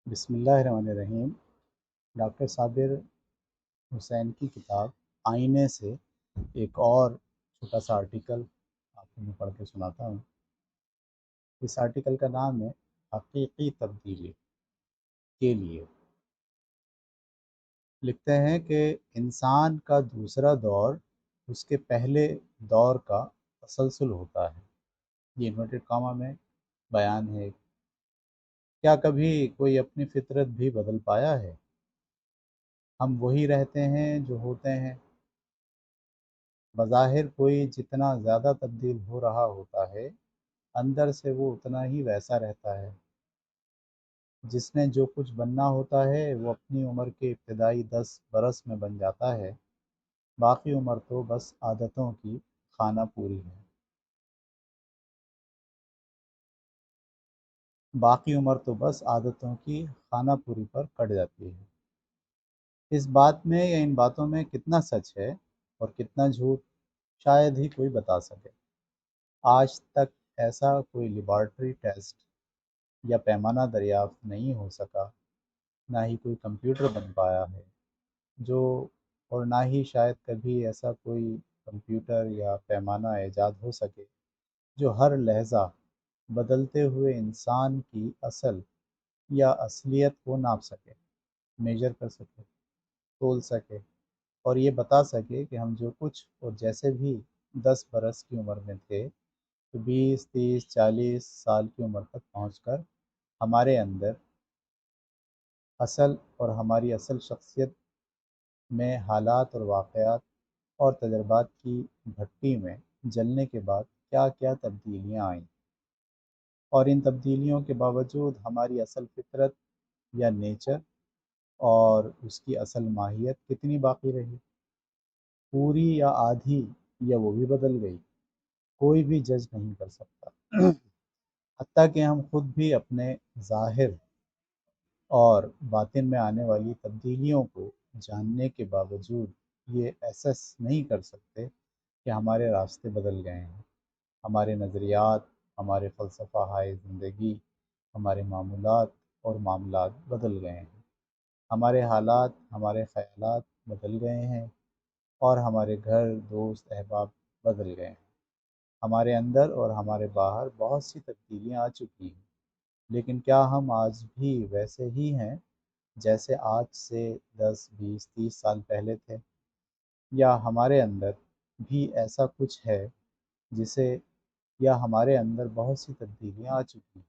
بسم اللہ الرحمن الرحیم۔ ڈاکٹر صابر حسین کی کتاب آئینے سے ایک اور چھوٹا سا آرٹیکل آپ کو میں پڑھ کے سناتا ہوں۔ اس آرٹیکل کا نام ہے حقیقی تبدیلی کے لیے۔ لکھتے ہیں کہ انسان کا دوسرا دور اس کے پہلے دور کا تسلسل ہوتا ہے۔ یہ انورٹڈ کاما میں بیان ہے۔ کیا کبھی کوئی اپنی فطرت بھی بدل پایا ہے؟ ہم وہی رہتے ہیں جو ہوتے ہیں۔ بظاہر کوئی جتنا زیادہ تبدیل ہو رہا ہوتا ہے، اندر سے وہ اتنا ہی ویسا رہتا ہے۔ جس نے جو کچھ بننا ہوتا ہے وہ اپنی عمر کے ابتدائی 10 برس میں بن جاتا ہے، باقی عمر تو بس عادتوں کی خانہ پوری ہے۔ باقی عمر تو بس عادتوں کی خانہ پوری پر کٹ جاتی ہے۔ اس بات میں یا ان باتوں میں کتنا سچ ہے اور کتنا جھوٹ، شاید ہی کوئی بتا سکے۔ آج تک ایسا کوئی لیبارٹری ٹیسٹ یا پیمانہ دریافت نہیں ہو سکا، نہ ہی کوئی کمپیوٹر بن پایا ہے جو، اور نہ ہی شاید کبھی ایسا کوئی کمپیوٹر یا پیمانہ ایجاد ہو سکے جو ہر لحظہ بدلتے ہوئے انسان کی اصل یا اصلیت کو ناپ سکے، میجر کر سکے، تول سکے، اور یہ بتا سکے کہ ہم جو کچھ اور جیسے بھی 10 برس کی عمر میں تھے، تو 20 30 40 سال کی عمر تک پہنچ کر ہمارے اندر اصل اور ہماری اصل شخصیت میں حالات اور واقعات اور تجربات کی بھٹی میں جلنے کے بعد کیا کیا تبدیلیاں آئیں، اور ان تبدیلیوں کے باوجود ہماری اصل فطرت یا نیچر اور اس کی اصل ماہیت کتنی باقی رہی، پوری یا آدھی، یا وہ بھی بدل گئی۔ کوئی بھی جج نہیں کر سکتا، حتیٰ کہ ہم خود بھی اپنے ظاہر اور باطن میں آنے والی تبدیلیوں کو جاننے کے باوجود یہ احساس نہیں کر سکتے کہ ہمارے راستے بدل گئے ہیں، ہمارے نظریات، ہمارے فلسفہ ہائے زندگی، ہمارے معمولات اور معاملات بدل گئے ہیں، ہمارے حالات، ہمارے خیالات بدل گئے ہیں، اور ہمارے گھر، دوست، احباب بدل گئے ہیں۔ ہمارے اندر اور ہمارے باہر بہت سی تبدیلیاں آ چکی ہیں، لیکن کیا ہم آج بھی ویسے ہی ہیں جیسے آج سے 10 20 30 سال پہلے تھے، یا ہمارے اندر بھی ایسا کچھ ہے جسے، یا ہمارے اندر بہت سی تبدیلیاں آ چکی ہیں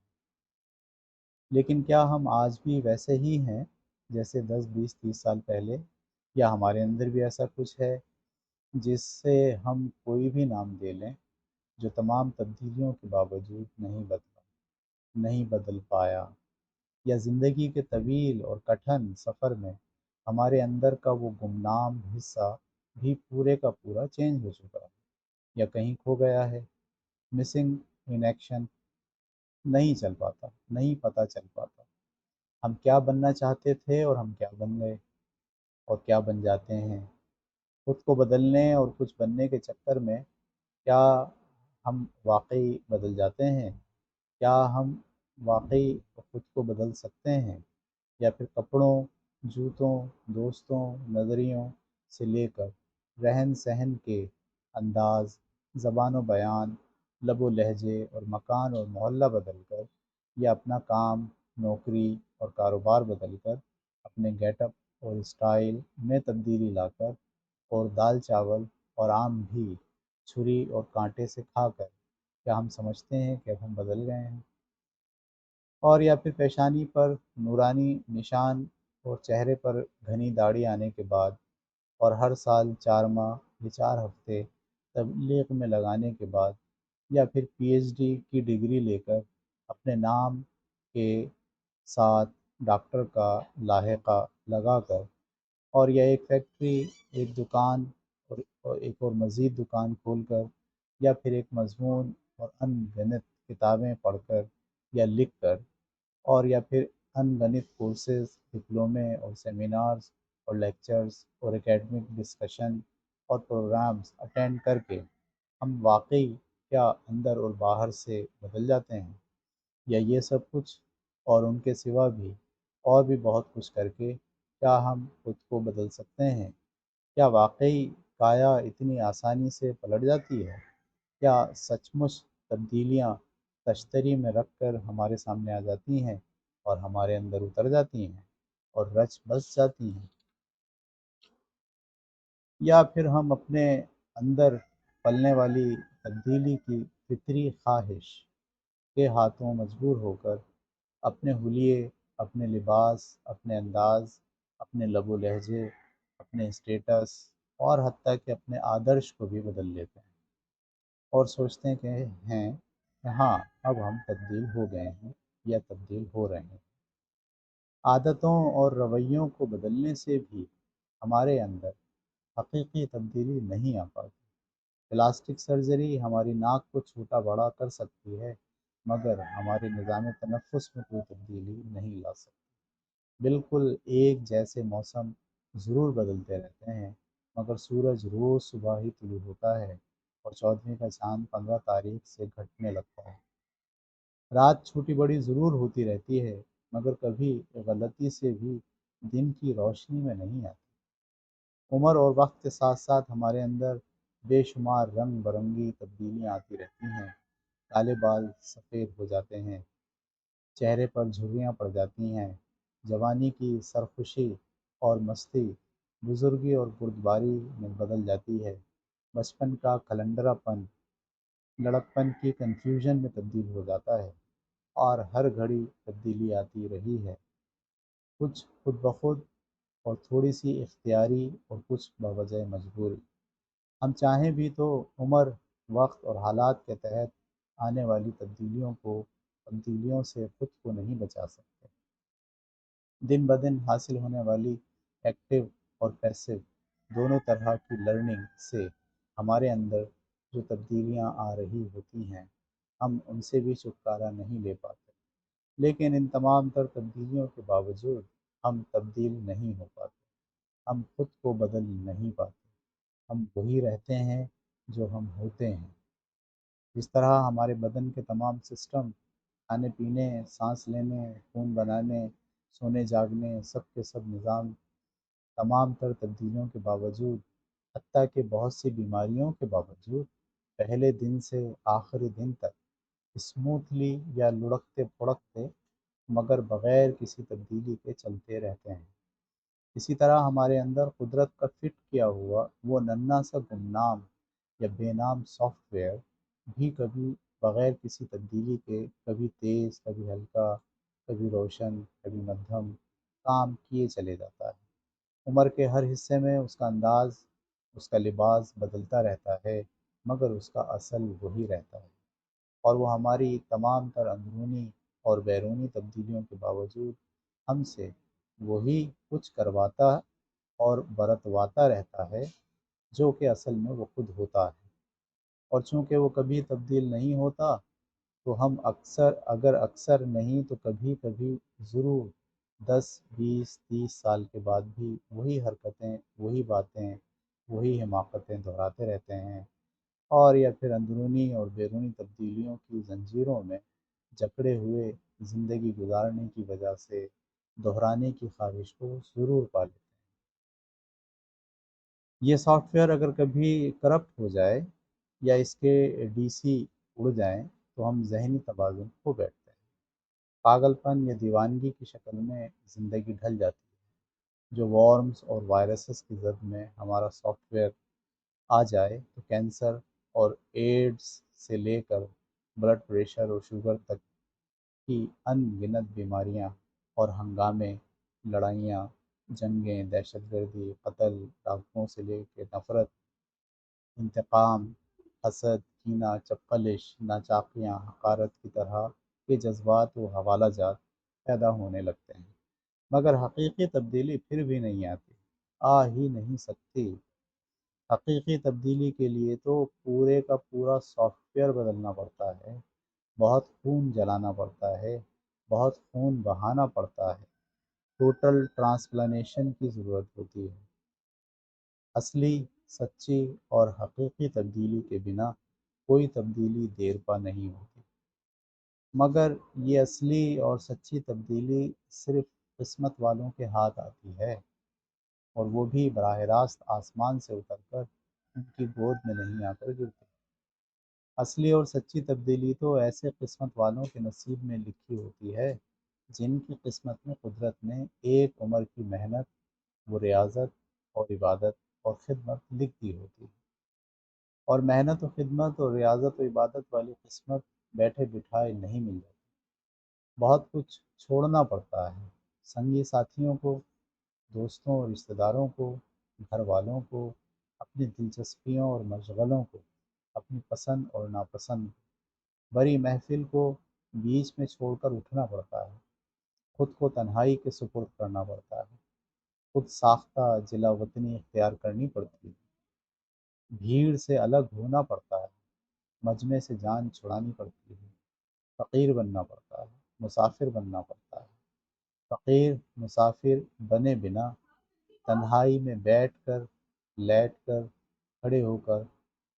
لیکن کیا ہم آج بھی ویسے ہی ہیں جیسے 10 20 30 سال پہلے، یا ہمارے اندر بھی ایسا کچھ ہے جس سے ہم کوئی بھی نام دے لیں، جو تمام تبدیلیوں کے باوجود نہیں بدلا، نہیں بدل پایا، یا زندگی کے طویل اور کٹھن سفر میں ہمارے اندر کا وہ گمنام حصہ بھی پورے کا پورا چینج ہو چکا ہے، یا کہیں کھو گیا ہے، مسنگ ان ایکشن، نہیں چل پاتا، نہیں پتہ چل پاتا ہم کیا بننا چاہتے تھے اور ہم کیا بن گئے اور کیا بن جاتے ہیں۔ خود کو بدلنے اور کچھ بننے کے چکر میں کیا ہم واقعی بدل جاتے ہیں؟ کیا ہم واقعی خود کو بدل سکتے ہیں، یا پھر کپڑوں، جوتوں، دوستوں، نظریوں سے لے کر رہن سہن کے انداز، زبان و بیان، لب و لہجے اور مکان اور محلہ بدل کر، یا اپنا کام، نوکری اور کاروبار بدل کر، اپنے گیٹ اپ اور اسٹائل میں تبدیلی لا کر، اور دال چاول اور آم بھی چھری اور کانٹے سے کھا کر کیا ہم سمجھتے ہیں کہ اب ہم بدل گئے ہیں؟ اور یا پھر پیشانی پر نورانی نشان اور چہرے پر گھنی داڑھی آنے کے بعد، اور ہر سال 4 ماہ یا 4 ہفتے تبلیغ میں لگانے کے بعد، یا پھر پی ایچ ڈی کی ڈگری لے کر اپنے نام کے ساتھ ڈاکٹر کا لاحقہ لگا کر، اور یا ایک فیکٹری، ایک دکان، اور ایک اور مزید دکان کھول کر، یا پھر ایک مضمون اور ان گنت کتابیں پڑھ کر یا لکھ کر، اور یا پھر ان گنت کورسز، ڈپلومے اور سیمینارز اور لیکچرز اور اکیڈمک ڈسکشن اور پروگرامز اٹینڈ کر کے ہم واقعی کیا اندر اور باہر سے بدل جاتے ہیں، یا یہ سب کچھ اور ان کے سوا بھی اور بھی بہت کچھ کر کے کیا ہم خود کو بدل سکتے ہیں؟ کیا واقعی کایا اتنی آسانی سے پلٹ جاتی ہے؟ کیا سچ مچ تبدیلیاں تشتری میں رکھ کر ہمارے سامنے آ جاتی ہیں اور ہمارے اندر اتر جاتی ہیں اور رچ بس جاتی ہیں؟ یا پھر ہم اپنے اندر پلنے والی تبدیلی کی فطری خواہش کے ہاتھوں مجبور ہو کر اپنے حلیے، اپنے لباس، اپنے انداز، اپنے لب و لہجے، اپنے اسٹیٹس اور حتیٰ کہ اپنے آدرش کو بھی بدل لیتے ہیں اور سوچتے ہیں کہ ہاں اب ہم تبدیل ہو گئے ہیں یا تبدیل ہو رہے ہیں۔ عادتوں اور رویوں کو بدلنے سے بھی ہمارے اندر حقیقی تبدیلی نہیں آ پاتی۔ پلاسٹک سرجری ہماری ناک کو چھوٹا بڑا کر سکتی ہے، مگر ہمارے نظام تنفس میں کوئی تبدیلی نہیں لا سکتی۔ بالکل ایک جیسے موسم ضرور بدلتے رہتے ہیں، مگر سورج روز صبح ہی طلوع ہوتا ہے اور 14ویں کا چاند 15 تاریخ سے گھٹنے لگتا ہے۔ رات چھوٹی بڑی ضرور ہوتی رہتی ہے، مگر کبھی غلطی سے بھی دن کی روشنی میں نہیں آتی۔ عمر اور وقت کے ساتھ ساتھ ہمارے اندر بے شمار رنگ برنگی تبدیلیاں آتی رہتی ہیں۔ کالے بال سفید ہو جاتے ہیں، چہرے پر جھریاں پڑ جاتی ہیں، جوانی کی سرخوشی اور مستی بزرگی اور بردباری میں بدل جاتی ہے، بچپن کا کلندرا پن لڑکپن کی کنفیوژن میں تبدیل ہو جاتا ہے، اور ہر گھڑی تبدیلی آتی رہی ہے، کچھ خود بخود اور تھوڑی سی اختیاری اور کچھ بوجہ مجبوری۔ ہم چاہیں بھی تو عمر، وقت اور حالات کے تحت آنے والی تبدیلیوں سے خود کو نہیں بچا سکتے۔ دن بدن حاصل ہونے والی ایکٹیو اور پیسو دونوں طرح کی لرننگ سے ہمارے اندر جو تبدیلیاں آ رہی ہوتی ہیں، ہم ان سے بھی چھٹکارا نہیں لے پاتے۔ لیکن ان تمام تر تبدیلیوں کے باوجود ہم تبدیل نہیں ہو پاتے، ہم خود کو بدل نہیں پاتے، ہم وہی رہتے ہیں جو ہم ہوتے ہیں۔ جس طرح ہمارے بدن کے تمام سسٹم، کھانے پینے، سانس لینے، خون بنانے، سونے جاگنے، سب کے سب نظام تمام تر تبدیلیوں کے باوجود، حتیٰ کہ بہت سی بیماریوں کے باوجود، پہلے دن سے آخری دن تک اسموتھلی یا لڑکتے پھڑکتے مگر بغیر کسی تبدیلی کے چلتے رہتے ہیں۔ اسی طرح ہمارے اندر قدرت کا فٹ کیا ہوا وہ ننھا سا گمنام یا بے نام سافٹ ویئر بھی کبھی بغیر کسی تبدیلی کے کبھی تیز، کبھی ہلکا، کبھی روشن، کبھی مدھم کام کیے چلے جاتا ہے۔ عمر کے ہر حصے میں اس کا انداز، اس کا لباس بدلتا رہتا ہے، مگر اس کا اصل وہی رہتا ہے، اور وہ ہماری تمام تر اندرونی اور بیرونی تبدیلیوں کے باوجود ہم سے وہی کچھ کرواتا اور برتواتا رہتا ہے جو کہ اصل میں وہ خود ہوتا ہے۔ اور چونکہ وہ کبھی تبدیل نہیں ہوتا، تو ہم اکثر نہیں تو کبھی کبھی ضرور 10 20 30 سال کے بعد بھی وہی حرکتیں، وہی باتیں، وہی حماقتیں دہراتے رہتے ہیں، اور یا پھر اندرونی اور بیرونی تبدیلیوں کی زنجیروں میں جکڑے ہوئے زندگی گزارنے کی وجہ سے دہرانے کی خواہش کو ضرور پا لیتے ہیں۔ یہ سافٹ ویئر اگر کبھی کرپٹ ہو جائے یا اس کے ڈی سی اڑ جائیں تو ہم ذہنی توازن کھو بیٹھتے ہیں، پاگل پن یا دیوانگی کی شکل میں زندگی ڈھل جاتی ہے۔ جو وارمز اور وائرسز کی زد میں ہمارا سافٹ ویئر آ جائے تو کینسر اور ایڈز سے لے کر بلڈ پریشر اور شوگر تک کی ان گنت بیماریاں اور ہنگامے، لڑائیاں، جنگیں، دہشت گردی، قتل، ڈاکوؤں سے لے کے نفرت، انتقام، حسد، کینہ، چپقلش، ناچاقیاں، حقارت کی طرح کے جذبات و حوالہ جات پیدا ہونے لگتے ہیں، مگر حقیقی تبدیلی پھر بھی نہیں آتی، آ ہی نہیں سکتی۔ حقیقی تبدیلی کے لیے تو پورے کا پورا سافٹ ویئر بدلنا پڑتا ہے، بہت خون جلانا پڑتا ہے، بہت خون بہانا پڑتا ہے، ٹوٹل ٹرانسپلانیشن کی ضرورت ہوتی ہے۔ اصلی، سچی اور حقیقی تبدیلی کے بنا کوئی تبدیلی دیر پا نہیں ہوتی، مگر یہ اصلی اور سچی تبدیلی صرف قسمت والوں کے ہاتھ آتی ہے، اور وہ بھی براہ راست آسمان سے اتر کر ان کی گود میں نہیں آ کر گرتی۔ اصلی اور سچی تبدیلی تو ایسے قسمت والوں کے نصیب میں لکھی ہوتی ہے جن کی قسمت میں قدرت نے ایک عمر کی محنت، وہ ریاضت اور عبادت اور خدمت لکھ دی ہوتی ہے۔ اور محنت و خدمت اور ریاضت و عبادت والی قسمت بیٹھے بٹھائے نہیں مل جاتی، بہت کچھ چھوڑنا پڑتا ہے، سنگی ساتھیوں کو، دوستوں اور رشتہ داروں کو، گھر والوں کو، اپنی دلچسپیوں اور مشغلوں کو، اپنی پسند اور ناپسند کو، بڑی محفل کو بیچ میں چھوڑ کر اٹھنا پڑتا ہے، خود کو تنہائی کے سپرد کرنا پڑتا ہے، خود ساختہ جلا وطنی اختیار کرنی پڑتی ہے، بھیڑ سے الگ ہونا پڑتا ہے، مجمع سے جان چھڑانی پڑتی ہے، فقیر بننا پڑتا ہے، مسافر بننا پڑتا ہے، فقیر مسافر بنے بنا تنہائی میں بیٹھ کر، لیٹ کر، کھڑے ہو کر،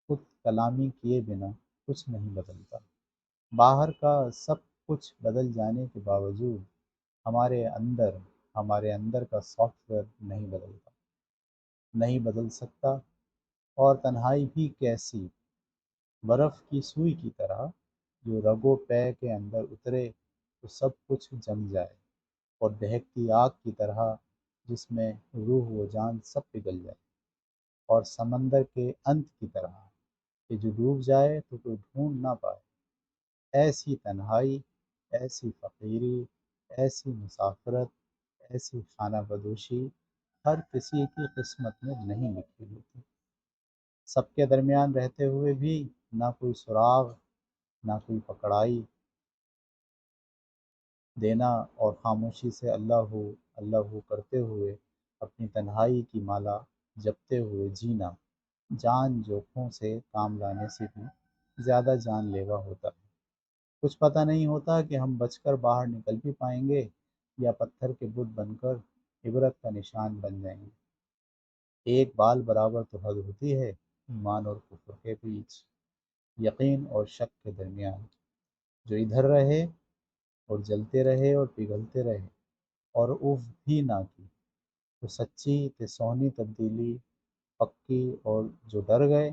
خود کلامی کیے بنا کچھ نہیں بدلتا۔ باہر کا سب کچھ بدل جانے کے باوجود ہمارے اندر ہمارے اندر کا سافٹ ویئر نہیں بدلتا، نہیں بدل سکتا۔ اور تنہائی بھی کیسی، برف کی سوئی کی طرح جو رگ و پے کے اندر اترے تو سب کچھ جم جائے، اور دہکتی آگ کی طرح جس میں روح و جان سب پگھل جائے، اور سمندر کے انت کی طرح کہ جو ڈوب جائے تو کوئی ڈھونڈ نہ پائے۔ ایسی تنہائی، ایسی فقیری، ایسی مسافرت، ایسی خانہ بدوشی ہر کسی کی قسمت میں نہیں لکھی ہوتی۔ سب کے درمیان رہتے ہوئے بھی نہ کوئی سراغ، نہ کوئی پکڑائی دینا، اور خاموشی سے اللہ ہو اللہ ہو کرتے ہوئے اپنی تنہائی کی مالا جپتے ہوئے جینا، جان جوکھوں سے کام لانے سے بھی زیادہ جان لیوا ہوتا ہے۔ کچھ پتہ نہیں ہوتا کہ ہم بچ کر باہر نکل بھی پائیں گے یا پتھر کے بت بن کر عبرت کا نشان بن جائیں گے۔ ایک بال برابر تو حد ہوتی ہے ایمان اور کفر کے بیچ، یقین اور شک کے درمیان، جو ادھر رہے اور جلتے رہے اور پگھلتے رہے اور اف بھی نہ کی، تو سچی تے سونی تبدیلی پکی، اور جو ڈر گئے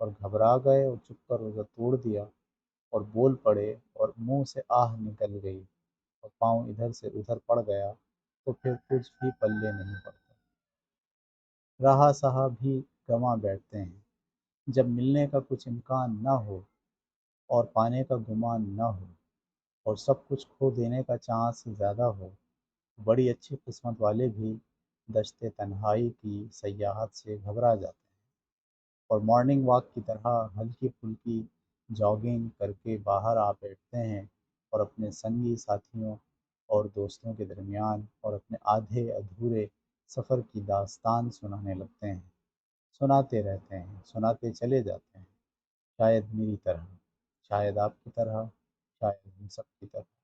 اور گھبرا گئے اور چپ کر روزہ توڑ دیا اور بول پڑے اور منہ سے آہ نکل گئی اور پاؤں ادھر سے ادھر پڑ گیا، تو پھر کچھ بھی پلے نہیں پڑتا، رہا سہا بھی گنوا بیٹھتے ہیں۔ جب ملنے کا کچھ امکان نہ ہو اور پانے کا گمان نہ ہو اور سب کچھ کھو دینے کا چانس زیادہ ہو، بڑی اچھی قسمت والے بھی دشت تنہائی کی سیاحت سے گھبرا جاتے ہیں، اور مارننگ واک کی طرح ہلکی پھلکی جاگنگ کر کے باہر آ بیٹھتے ہیں، اور اپنے سنگی ساتھیوں اور دوستوں کے درمیان اور اپنے آدھے ادھورے سفر کی داستان سنانے لگتے ہیں، سناتے رہتے ہیں، سناتے چلے جاتے ہیں، شاید میری طرح، شاید آپ کی طرح، شاید ہم سب کی طرح۔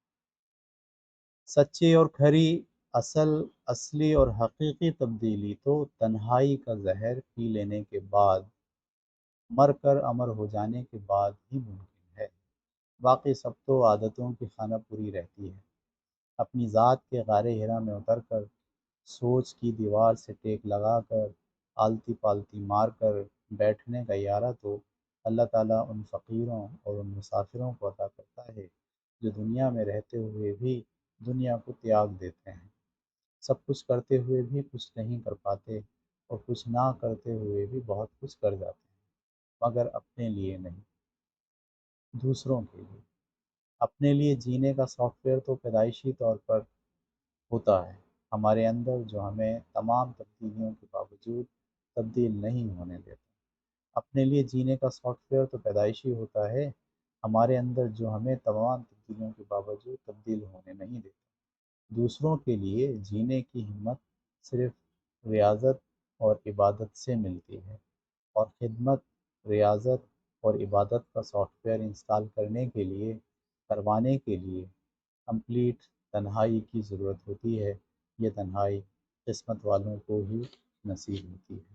سچی اور کھری، اصلی اور حقیقی تبدیلی تو تنہائی کا زہر پی لینے کے بعد، مر کر امر ہو جانے کے بعد ہی ممکن ہے۔ باقی سب تو عادتوں کی خانہ پوری رہتی ہے۔ اپنی ذات کے غار ہرا میں اتر کر، سوچ کی دیوار سے ٹیک لگا کر، آلتی پالتی مار کر بیٹھنے کا ارادہ تو اللہ تعالیٰ ان فقیروں اور ان مسافروں کو عطا کرتا ہے جو دنیا میں رہتے ہوئے بھی دنیا کو تیاگ دیتے ہیں، سب کچھ کرتے ہوئے بھی کچھ نہیں کر پاتے، اور کچھ نہ کرتے ہوئے بھی بہت کچھ کر جاتے ہیں، مگر اپنے لیے نہیں، دوسروں کے لیے۔ اپنے لیے جینے کا سافٹ ویئر تو پیدائشی طور پر ہوتا ہے ہمارے اندر، جو ہمیں تمام تبدیلیوں کے باوجود تبدیل نہیں ہونے دیتا۔ اپنے لیے جینے کا سافٹ ویئر تو پیدائشی ہوتا ہے ہمارے اندر، جو ہمیں تمام تبدیلیوں کے باوجود تبدیل ہونے نہیں دیتا۔ دوسروں کے لیے جینے کی ہمت صرف ریاضت اور عبادت سے ملتی ہے، اور خدمت، ریاضت اور عبادت کا سافٹ ویئر انسٹال کروانے کے لیے کمپلیٹ تنہائی کی ضرورت ہوتی ہے۔ یہ تنہائی قسمت والوں کو ہی نصیب ہوتی ہے۔